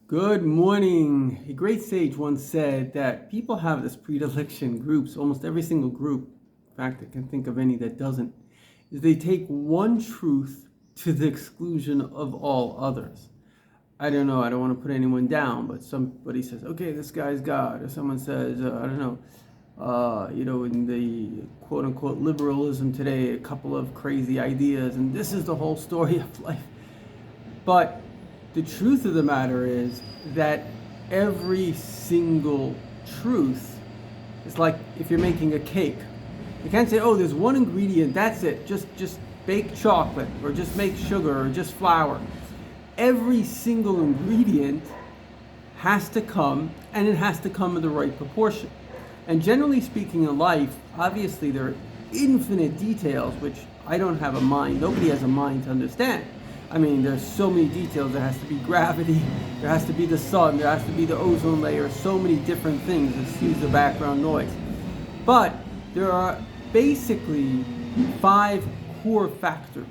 Good morning. A great sage once said that people have this predilection, groups, almost every single group, in fact, I can think of any that doesn't, is they take one truth to the exclusion of all others. I don't know, I don't want to put anyone down, but somebody says, okay, this guy's God, or someone says, I don't know, in the quote unquote liberalism today, a couple of crazy ideas, and this is the whole story of life. But the truth of the matter is that every single truth is like if you're making a cake. You can't say, oh, there's one ingredient, that's it. Just bake chocolate, or just make sugar, or just flour. Every single ingredient has to come, and it has to come in the right proportion. And generally speaking in life, obviously there are infinite details, which I don't have a mind, nobody has a mind to understand. I mean, there's so many details. There has to be gravity, there has to be the sun, there has to be the ozone layer, so many different things. Excuse the background noise. But there are basically 5 core factors,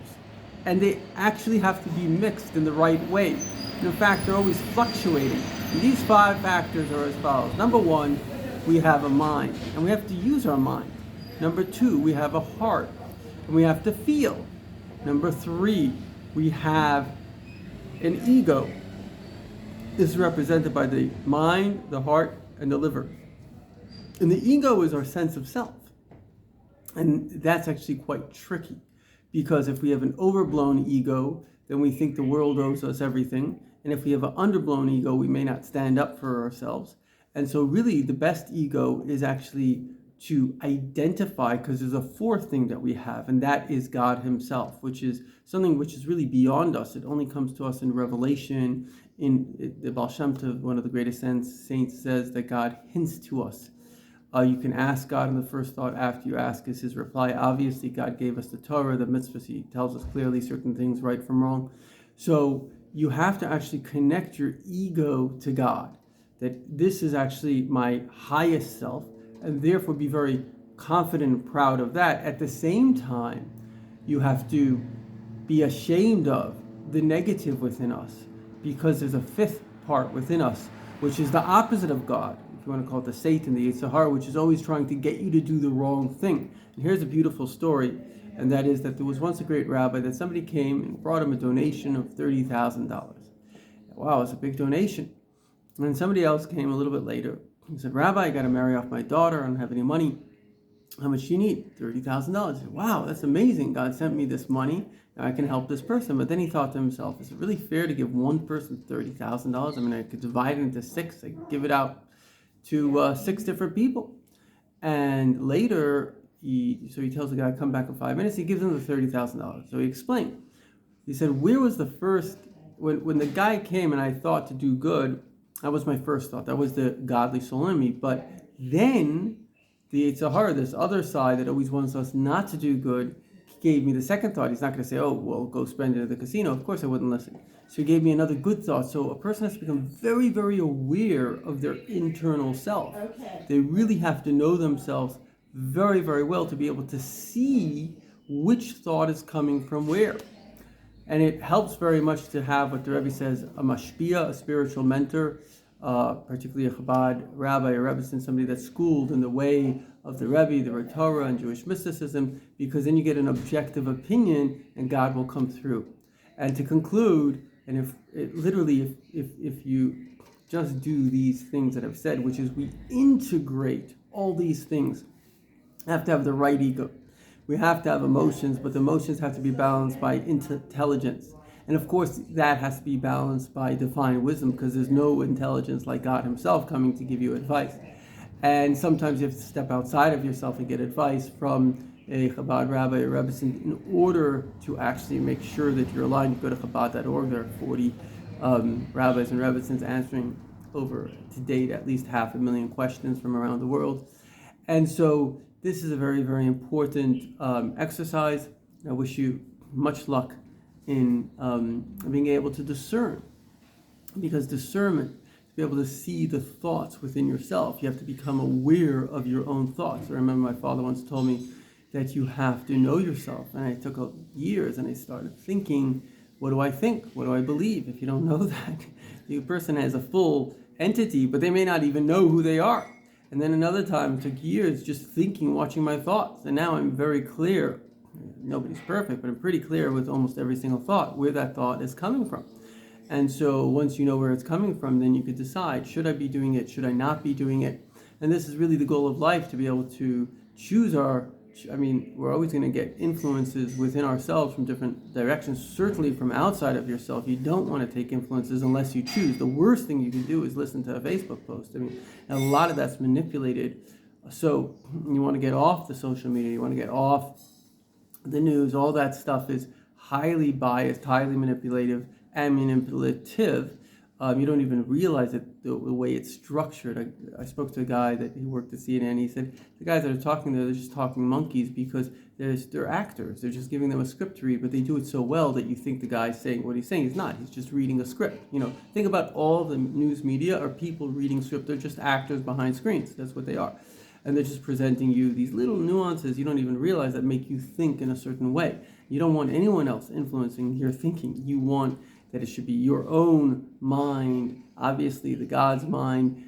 and they actually have to be mixed in the right way. And in fact, they're always fluctuating. And these 5 factors are as follows. Number 1, we have a mind, and we have to use our mind. Number 2, we have a heart, and we have to feel. Number 3, we have an ego. This is represented by the mind, the heart, and the liver. And the ego is our sense of self. And that's actually quite tricky, because if we have an overblown ego, then we think the world owes us everything. And if we have an underblown ego, we may not stand up for ourselves. And so really the best ego is actually to identify, because there's a 4th thing that we have, and that is God himself, which is something which is really beyond us. It only comes to us in revelation. In the Baal Shem Tov, one of the greatest saints, says that God hints to us. You can ask God, and the first thought after you ask is his reply. Obviously, God gave us the Torah, the mitzvahs. He tells us clearly certain things, right from wrong. So you have to actually connect your ego to God, that this is actually my highest self, and therefore be very confident and proud of that. At the same time, you have to be ashamed of the negative within us, because there's a 5th part within us, which is the opposite of God. If you want to call it the Satan, the Yetzer Hara, which is always trying to get you to do the wrong thing. And here's a beautiful story, and that is that there was once a great rabbi that somebody came and brought him a donation of $30,000. Wow, it's a big donation. And then somebody else came a little bit later. He said, Rabbi, I got to marry off my daughter. I don't have any money. How much do you need? $30,000. He said, wow, that's amazing. God sent me this money. Now I can help this person. But then he thought to himself, is it really fair to give one person $30,000? I mean, I could divide it into 6. I could give it out to 6 different people. And later, he tells the guy, come back in 5 minutes. He gives him the $30,000. So he explained. He said, where was the first, when the guy came and I thought to do good, that was my first thought. That was the godly soul in me. But then the Yetzer Hara, this other side that always wants us not to do good, gave me the second thought. He's not going to say, oh, well, go spend it at the casino. Of course I wouldn't listen. So he gave me another good thought. So a person has to become very, very aware of their internal self. Okay. They really have to know themselves very, very well to be able to see which thought is coming from where. And it helps very much to have what the Rebbe says, a mashpia, a spiritual mentor, particularly a Chabad rabbi or Rebbetzin, somebody that's schooled in the way of the Rebbe, the Torah, and Jewish mysticism, because then you get an objective opinion and God will come through. And to conclude, and if you just do these things that I've said, which is we integrate all these things, have to have the right ego. We have to have emotions, but the emotions have to be balanced by intelligence. And of course, that has to be balanced by divine wisdom, because there's no intelligence like God himself coming to give you advice. And sometimes you have to step outside of yourself and get advice from a Chabad rabbi or Rebbetzin in order to actually make sure that you're aligned. You go to Chabad.org, there are 40 rabbis and Rebbetzins answering over to date at least 500,000 questions from around the world. And so this is a very, very important exercise. I wish you much luck in being able to discern, because discernment, to be able to see the thoughts within yourself, you have to become aware of your own thoughts. I remember my father once told me that you have to know yourself, and I took years and I started thinking What do I think? What do I believe? If you don't know that, the person has a full entity, but they may not even know who they are. And then another time, it took years just thinking, watching my thoughts. And now I'm very clear. Nobody's perfect, but I'm pretty clear with almost every single thought where that thought is coming from. And so once you know where it's coming from, then you could decide, should I be doing it? Should I not be doing it? And this is really the goal of life, to be able to choose we're always going to get influences within ourselves from different directions, certainly from outside of yourself. You don't want to take influences unless you choose. The worst thing you can do is listen to a Facebook post. A lot of that's manipulated. So you want to get off the social media, you want to get off the news. All that stuff is highly biased, highly manipulative, and manipulative. You don't even realize it, the way it's structured. I spoke to a guy that he worked at CNN. He said the guys that are talking there, they're just talking monkeys because they're actors. They're just giving them a script to read, but they do it so well that you think the guy's saying what he's saying. He's not. He's just reading a script. Think about all the news media are people reading script. They're just actors behind screens. That's what they are. And they're just presenting you these little nuances you don't even realize that make you think in a certain way. You don't want anyone else influencing your thinking. You want that it should be your own mind, obviously the God's mind,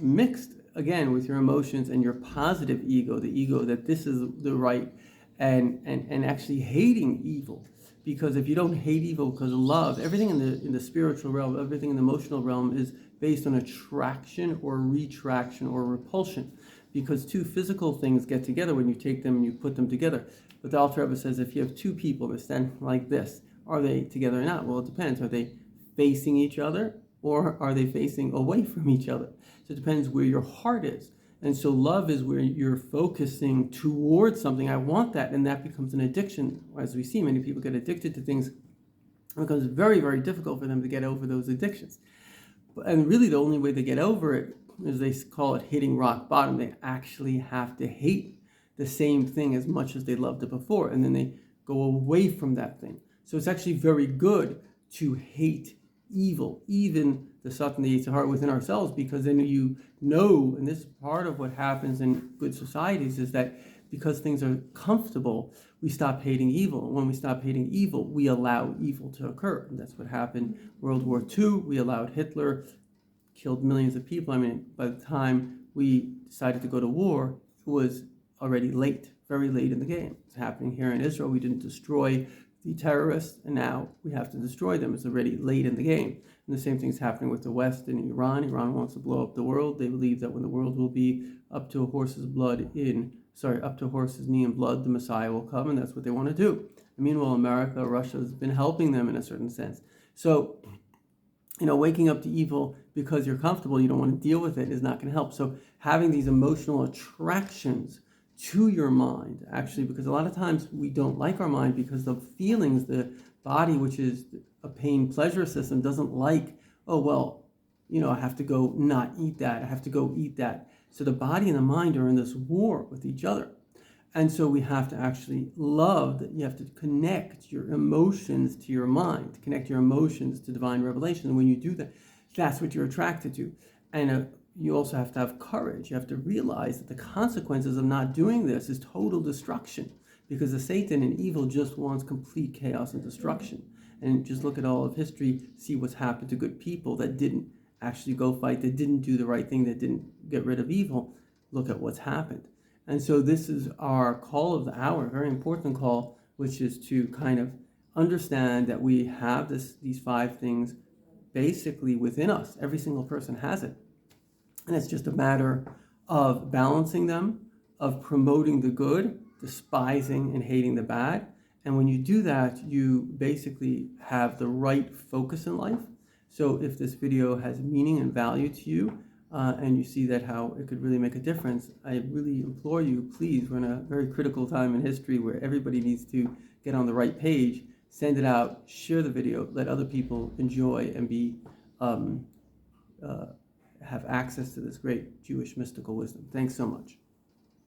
mixed again with your emotions and your positive ego, the ego that this is the right, and actually hating evil. Because if you don't hate evil because of love, everything in the spiritual realm, everything in the emotional realm is based on attraction or retraction or repulsion. Because two physical things get together when you take them and you put them together. But the Alter Rebbe says if you have two people that stand like this, are they together or not? Well, it depends. Are they facing each other or are they facing away from each other? So it depends where your heart is. And so love is where you're focusing towards something. I want that, and that becomes an addiction. As we see, many people get addicted to things. It becomes very, very difficult for them to get over those addictions. And really the only way to get over it is they call it hitting rock bottom. They actually have to hate the same thing as much as they loved it before, and then they go away from that thing. So it's actually very good to hate evil, even the Satan, the Yetzer Hara within ourselves, because then you know, and this is part of what happens in good societies, is that because things are comfortable, we stop hating evil. And when we stop hating evil, we allow evil to occur. And that's what happened in World War II. We allowed Hitler, killed millions of people. By the time we decided to go to war, it was already late, very late in the game. It's happening here in Israel. We didn't destroy the terrorists, and now we have to destroy them. It's already late in the game. And the same thing is happening with the West and Iran. Iran wants to blow up the world. They believe that when the world will be up to a horse's knee in blood, the Messiah will come, and that's what they want to do. And meanwhile, America, Russia has been helping them in a certain sense. So, waking up to evil because you're comfortable, you don't want to deal with it, is not going to help. So having these emotional attractions to your mind, actually, because a lot of times we don't like our mind because the feelings, the body, which is a pain pleasure system, doesn't like, I have to go not eat that, I have to go eat that. So the body and the mind are in this war with each other. And so we have to actually love that. You have to connect your emotions to your mind, to connect your emotions to divine revelation. And when you do that, that's what you're attracted to. And you also have to have courage. You have to realize that the consequences of not doing this is total destruction, because the Satan and evil just wants complete chaos and destruction. And just look at all of history, see what's happened to good people that didn't actually go fight, that didn't do the right thing, that didn't get rid of evil. Look at what's happened. And so this is our call of the hour, a very important call, which is to kind of understand that we have these 5 things basically within us. Every single person has it. And it's just a matter of balancing them, of promoting the good, despising and hating the bad. And when you do that, you basically have the right focus in life. So if this video has meaning and value to you, and you see that how it could really make a difference, I really implore you, please, we're in a very critical time in history where everybody needs to get on the right page. Send it out, share the video, let other people enjoy and have access to this great Jewish mystical wisdom. Thanks so much.